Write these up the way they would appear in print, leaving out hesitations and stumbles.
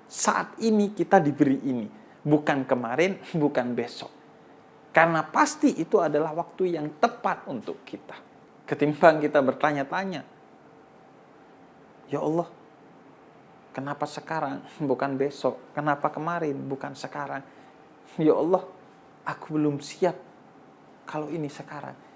saat ini kita diberi ini, bukan kemarin, bukan besok. Karena pasti itu adalah waktu yang tepat untuk kita. Ketimbang kita bertanya-tanya, ya Allah, kenapa sekarang, bukan besok? Kenapa kemarin, bukan sekarang? Ya Allah, aku belum siap kalau ini sekarang.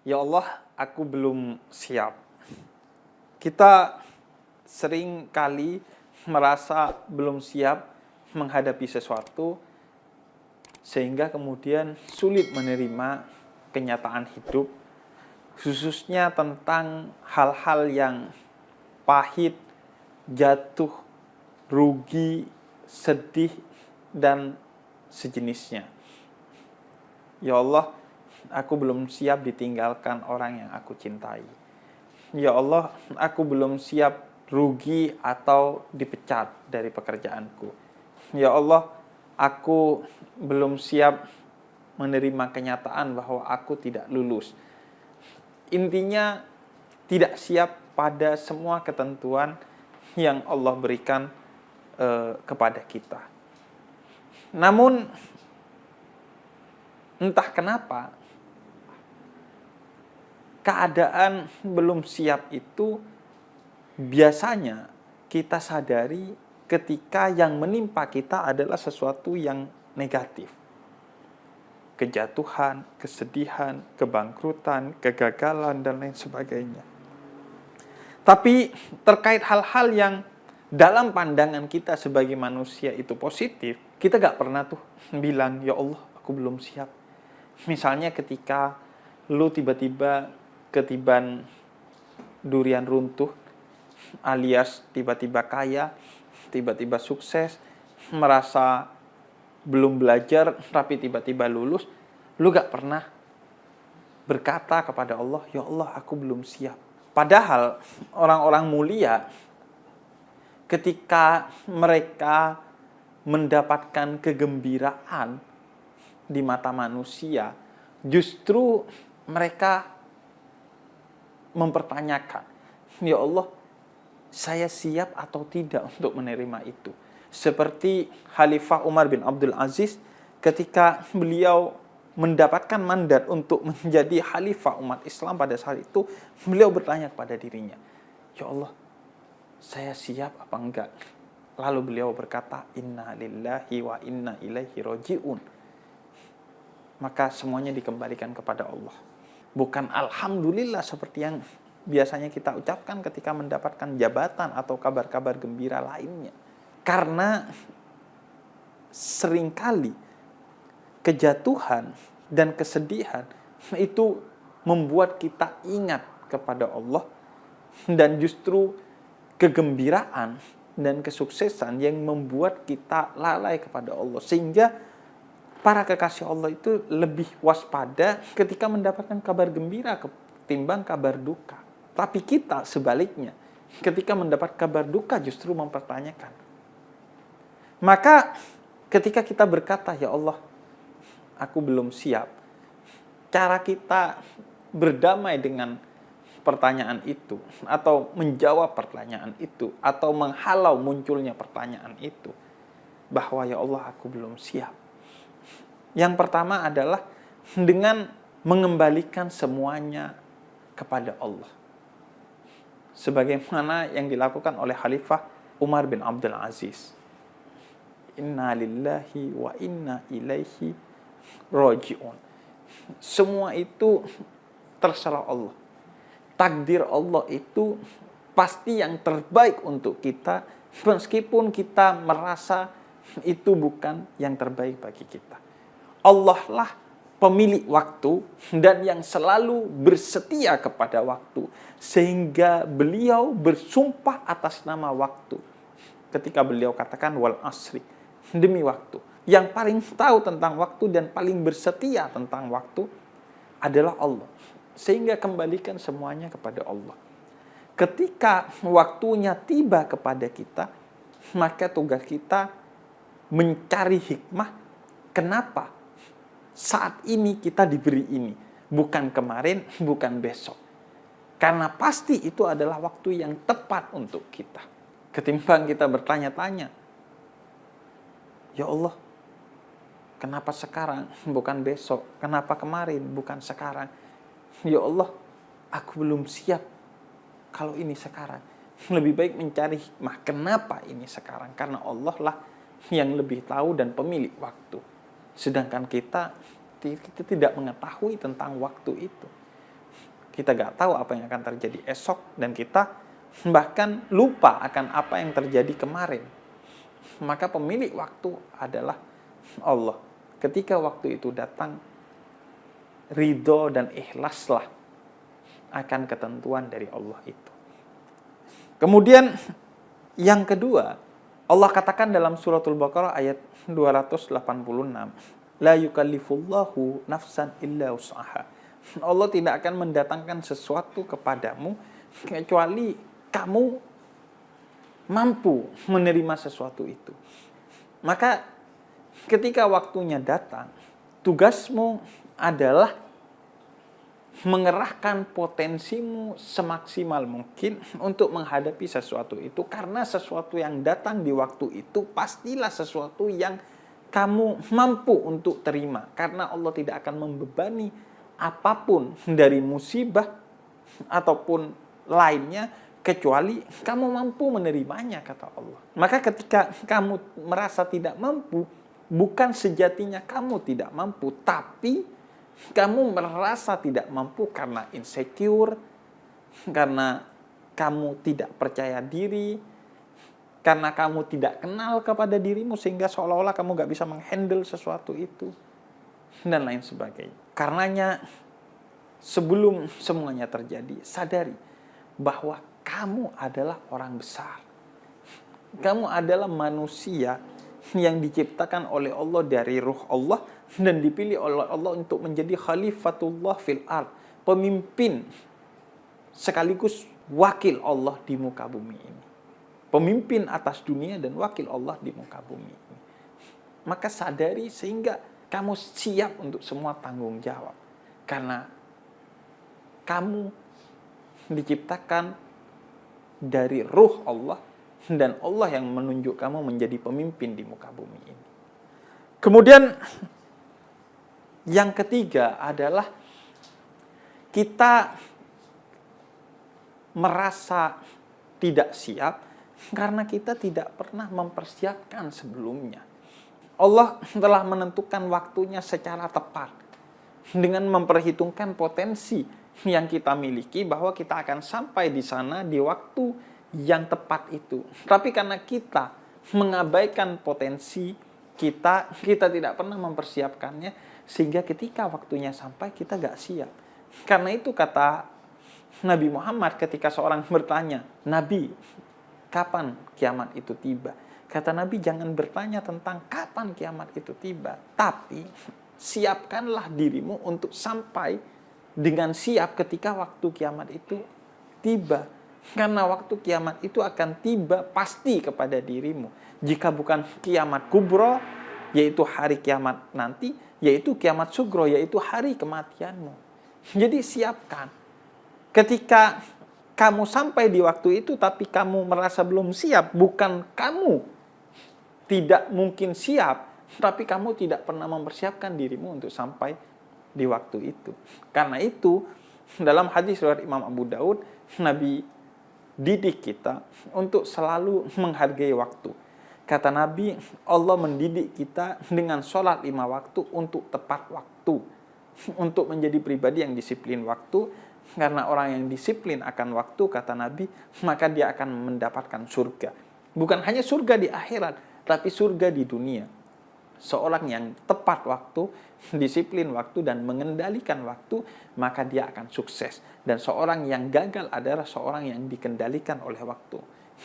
Ya Allah, aku belum siap. Kita sering kali merasa belum siap menghadapi sesuatu, sehingga kemudian sulit menerima kenyataan hidup, khususnya tentang hal-hal yang pahit, jatuh, rugi, sedih, dan sejenisnya. Ya Allah, aku belum siap ditinggalkan orang yang aku cintai. Ya Allah, aku belum siap rugi atau dipecat dari pekerjaanku. Ya Allah, aku belum siap menerima kenyataan bahwa aku tidak lulus. Intinya, tidak siap pada semua ketentuan yang Allah berikan kepada kita. Namun, entah kenapa, keadaan belum siap itu biasanya kita sadari ketika yang menimpa kita adalah sesuatu yang negatif. Kejatuhan, kesedihan, kebangkrutan, kegagalan, dan lain sebagainya. Tapi terkait hal-hal yang dalam pandangan kita sebagai manusia itu positif, kita gak pernah tuh bilang, ya Allah, aku belum siap. Misalnya ketika lu tiba-tiba ketiban durian runtuh, alias tiba-tiba kaya, tiba-tiba sukses, merasa belum belajar, tapi tiba-tiba lulus, lu gak pernah berkata kepada Allah, ya Allah, aku belum siap. Padahal orang-orang mulia, ketika mereka mendapatkan kegembiraan di mata manusia, justru mereka mempertanyakan, ya Allah, saya siap atau tidak untuk menerima itu. Seperti Khalifah Umar bin Abdul Aziz ketika beliau mendapatkan mandat untuk menjadi khalifah umat Islam pada saat itu, beliau bertanya kepada dirinya, ya Allah, saya siap apa enggak? Lalu beliau berkata, inna lillahi wa inna ilaihi roji'un. Maka semuanya dikembalikan kepada Allah. Bukan alhamdulillah seperti yang biasanya kita ucapkan ketika mendapatkan jabatan atau kabar-kabar gembira lainnya. Karena seringkali kejatuhan dan kesedihan itu membuat kita ingat kepada Allah, dan justru kegembiraan dan kesuksesan yang membuat kita lalai kepada Allah. Sehingga para kekasih Allah itu lebih waspada ketika mendapatkan kabar gembira ketimbang kabar duka. Tapi kita sebaliknya, ketika mendapat kabar duka justru mempertanyakan. Maka ketika kita berkata, ya Allah, aku belum siap, cara kita berdamai dengan pertanyaan itu, atau menjawab pertanyaan itu, atau menghalau munculnya pertanyaan itu, bahwa ya Allah, aku belum siap. Yang pertama adalah dengan mengembalikan semuanya kepada Allah. Sebagaimana yang dilakukan oleh Khalifah Umar bin Abdul Aziz. Inna lillahi wa inna ilaihi roji'un. Semua itu terserah Allah. Takdir Allah itu pasti yang terbaik untuk kita, meskipun kita merasa itu bukan yang terbaik bagi kita. Allah lah pemilik waktu dan yang selalu bersetia kepada waktu, sehingga beliau bersumpah atas nama waktu ketika beliau katakan wal asri, demi waktu. Yang paling tahu tentang waktu dan paling bersetia tentang waktu adalah Allah. Sehingga kembalikan semuanya kepada Allah. Ketika waktunya tiba kepada kita, maka tugas kita mencari hikmah kenapa saat ini kita diberi ini, bukan kemarin, bukan besok. Karena pasti itu adalah waktu yang tepat untuk kita. Ketimbang kita bertanya-tanya, ya Allah, kenapa sekarang, bukan besok? Kenapa kemarin, bukan sekarang? Ya Allah, aku belum siap kalau ini sekarang. Lebih baik mencari hikmah, kenapa ini sekarang? Karena Allah lah yang lebih tahu dan pemilik waktu. Sedangkan kita tidak mengetahui tentang waktu itu. Kita gak tahu apa yang akan terjadi esok, dan kita bahkan lupa akan apa yang terjadi kemarin. Maka pemilik waktu adalah Allah. Ketika waktu itu datang, ridho dan ikhlaslah akan ketentuan dari Allah itu. Kemudian yang kedua, Allah katakan dalam suratul Baqarah ayat 286, la yukallifullahu nafsan illa wus'aha. Allah tidak akan mendatangkan sesuatu kepadamu kecuali kamu mampu menerima sesuatu itu. Maka ketika waktunya datang, tugasmu adalah mengerahkan potensimu semaksimal mungkin untuk menghadapi sesuatu itu. Karena sesuatu yang datang di waktu itu pastilah sesuatu yang kamu mampu untuk terima. Karena Allah tidak akan membebani apapun dari musibah ataupun lainnya kecuali kamu mampu menerimanya, kata Allah. Maka ketika kamu merasa tidak mampu, bukan sejatinya kamu tidak mampu, tapi kamu merasa tidak mampu karena insecure, karena kamu tidak percaya diri, karena kamu tidak kenal kepada dirimu sehingga seolah-olah kamu gak bisa menghandle sesuatu itu, dan lain sebagainya. Karenanya sebelum semuanya terjadi, sadari bahwa kamu adalah orang besar. Kamu adalah manusia yang diciptakan oleh Allah dari ruh Allah dan dipilih oleh Allah untuk menjadi khalifatullah fil ard, pemimpin sekaligus wakil Allah di muka bumi ini. Pemimpin atas dunia dan wakil Allah di muka bumi ini. Maka sadari sehingga kamu siap untuk semua tanggung jawab. Karena kamu diciptakan dari ruh Allah dan Allah yang menunjuk kamu menjadi pemimpin di muka bumi ini. Kemudian yang ketiga adalah kita merasa tidak siap karena kita tidak pernah mempersiapkan sebelumnya. Allah telah menentukan waktunya secara tepat dengan memperhitungkan potensi yang kita miliki bahwa kita akan sampai di sana di waktu yang tepat itu. Tapi karena kita mengabaikan potensi kita tidak pernah mempersiapkannya, sehingga ketika waktunya sampai kita gak siap. Karena itu kata Nabi Muhammad ketika seorang bertanya, Nabi, kapan kiamat itu tiba? Kata Nabi, jangan bertanya tentang kapan kiamat itu tiba, tapi siapkanlah dirimu untuk sampai dengan siap ketika waktu kiamat itu tiba. Karena waktu kiamat itu akan tiba pasti kepada dirimu. Jika bukan kiamat kubro, yaitu hari kiamat nanti, yaitu kiamat sugro, yaitu hari kematianmu. Jadi siapkan. Ketika kamu sampai di waktu itu tapi kamu merasa belum siap, bukan kamu tidak mungkin siap, tapi kamu tidak pernah mempersiapkan dirimu untuk sampai di waktu itu. Karena itu, dalam hadis riwayat Imam Abu Daud, Nabi didik kita untuk selalu menghargai waktu. Kata Nabi, Allah mendidik kita dengan sholat 5 waktu untuk tepat waktu. Untuk menjadi pribadi yang disiplin waktu. Karena orang yang disiplin akan waktu, kata Nabi, maka dia akan mendapatkan surga. Bukan hanya surga di akhirat, tapi surga di dunia. Seorang yang tepat waktu, disiplin waktu, dan mengendalikan waktu, maka dia akan sukses. Dan seorang yang gagal adalah seorang yang dikendalikan oleh waktu.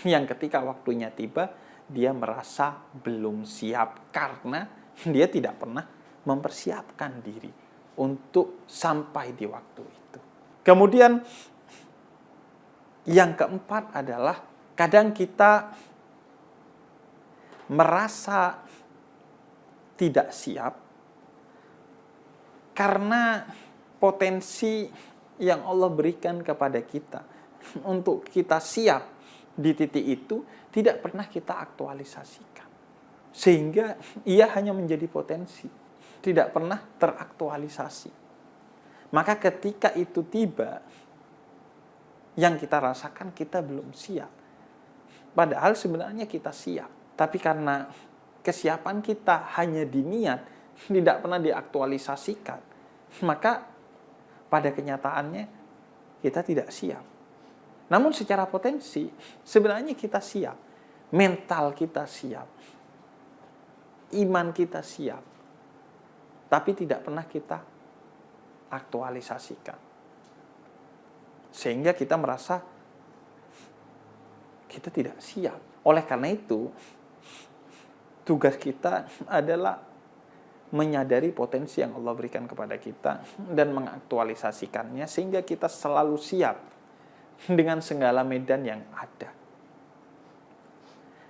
Yang ketika waktunya tiba, dia merasa belum siap karena dia tidak pernah mempersiapkan diri untuk sampai di waktu itu. Kemudian yang keempat adalah kadang kita merasa tidak siap karena potensi yang Allah berikan kepada kita untuk kita siap di titik itu tidak pernah kita aktualisasikan. Sehingga ia hanya menjadi potensi, tidak pernah teraktualisasi. Maka ketika itu tiba, yang kita rasakan kita belum siap. Padahal sebenarnya kita siap. Tapi karena kesiapan kita hanya di niat, tidak pernah diaktualisasikan, maka pada kenyataannya kita tidak siap. Namun secara potensi, sebenarnya kita siap. Mental kita siap. Iman kita siap. Tapi tidak pernah kita aktualisasikan. Sehingga kita merasa kita tidak siap. Oleh karena itu, tugas kita adalah menyadari potensi yang Allah berikan kepada kita dan mengaktualisasikannya sehingga kita selalu siap dengan segala medan yang ada.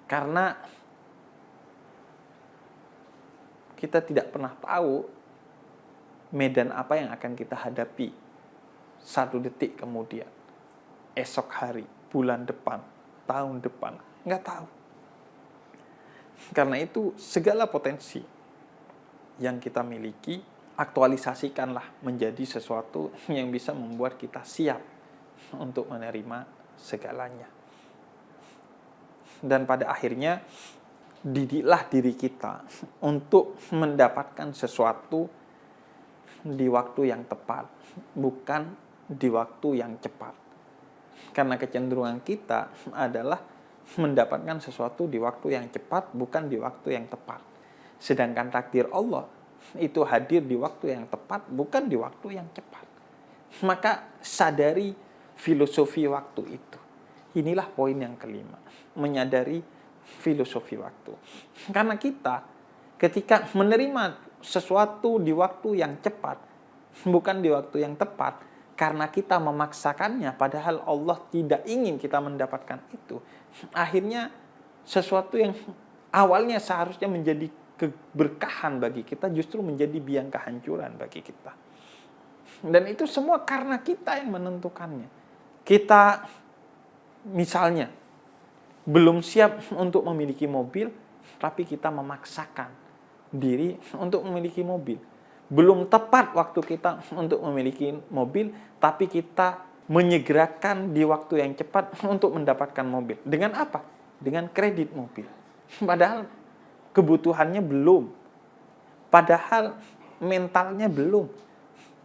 Karena kita tidak pernah tahu medan apa yang akan kita hadapi 1 detik kemudian, esok hari, bulan depan, tahun depan, nggak tahu. Karena itu segala potensi yang kita miliki, aktualisasikanlah menjadi sesuatu yang bisa membuat kita siap untuk menerima segalanya. Dan pada akhirnya, didiklah diri kita untuk mendapatkan sesuatu di waktu yang tepat, bukan di waktu yang cepat. Karena kecenderungan kita adalah mendapatkan sesuatu di waktu yang cepat, bukan di waktu yang tepat. Sedangkan takdir Allah itu hadir di waktu yang tepat, bukan di waktu yang cepat. Maka sadari filosofi waktu itu. Inilah poin yang kelima, menyadari filosofi waktu. Karena kita ketika menerima sesuatu di waktu yang cepat, bukan di waktu yang tepat, karena kita memaksakannya, padahal Allah tidak ingin kita mendapatkan itu. Akhirnya sesuatu yang awalnya seharusnya menjadi keberkahan bagi kita, justru menjadi biang kehancuran bagi kita. Dan itu semua karena kita yang menentukannya. Kita misalnya belum siap untuk memiliki mobil, tapi kita memaksakan diri untuk memiliki mobil. Belum tepat waktu kita untuk memiliki mobil, tapi kita menyegerakan di waktu yang cepat untuk mendapatkan mobil. Dengan apa? Dengan kredit mobil. Padahal kebutuhannya belum. Padahal mentalnya belum.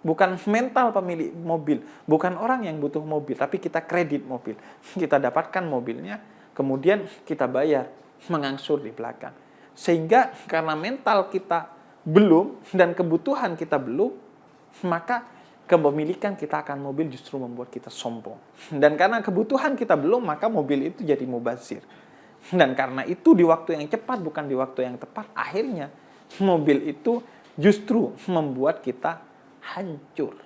Bukan mental pemilik mobil, bukan orang yang butuh mobil, tapi kita kredit mobil. Kita dapatkan mobilnya, kemudian kita bayar, mengangsur di belakang. Sehingga karena mental kita belum dan kebutuhan kita belum, maka kepemilikan kita akan mobil justru membuat kita sombong. Dan karena kebutuhan kita belum, maka mobil itu jadi mubazir. Dan karena itu di waktu yang cepat, bukan di waktu yang tepat, akhirnya mobil itu justru membuat kita hancur.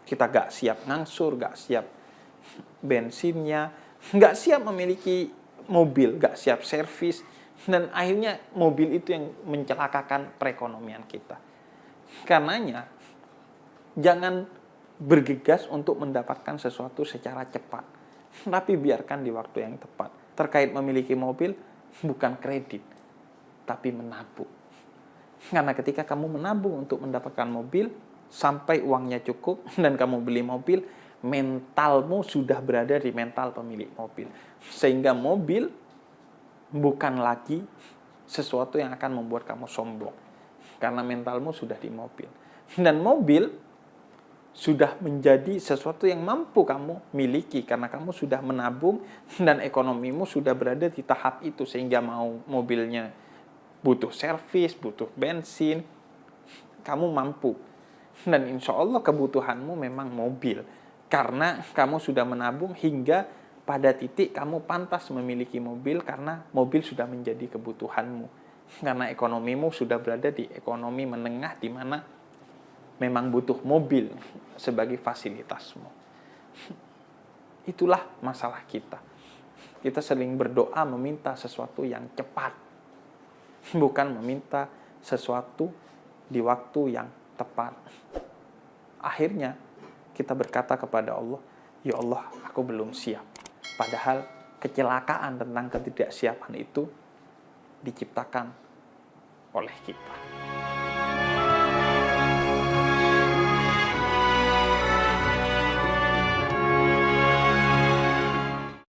Kita gak siap ngangsur, gak siap bensinnya, gak siap memiliki mobil, gak siap servis, dan akhirnya mobil itu yang mencelakakan perekonomian kita. Karenanya, jangan bergegas untuk mendapatkan sesuatu secara cepat, tapi biarkan di waktu yang tepat. Terkait memiliki mobil, bukan kredit, tapi menabung. Karena ketika kamu menabung untuk mendapatkan mobil, sampai uangnya cukup dan kamu beli mobil, mentalmu sudah berada di mental pemilik mobil. Sehingga mobil bukan lagi sesuatu yang akan membuat kamu sombong. Karena mentalmu sudah di mobil. Dan mobil sudah menjadi sesuatu yang mampu kamu miliki karena kamu sudah menabung dan ekonomimu sudah berada di tahap itu. Sehingga mau mobilnya butuh servis, butuh bensin, kamu mampu. Dan insya Allah kebutuhanmu memang mobil. Karena kamu sudah menabung hingga pada titik kamu pantas memiliki mobil karena mobil sudah menjadi kebutuhanmu. Karena ekonomimu sudah berada di ekonomi menengah di mana memang butuh mobil sebagai fasilitasmu. Itulah masalah kita. Kita sering berdoa meminta sesuatu yang cepat, bukan meminta sesuatu di waktu yang tepat. Akhirnya kita berkata kepada Allah, ya Allah, aku belum siap. Padahal kecelakaan tentang ketidaksiapan itu diciptakan oleh kita.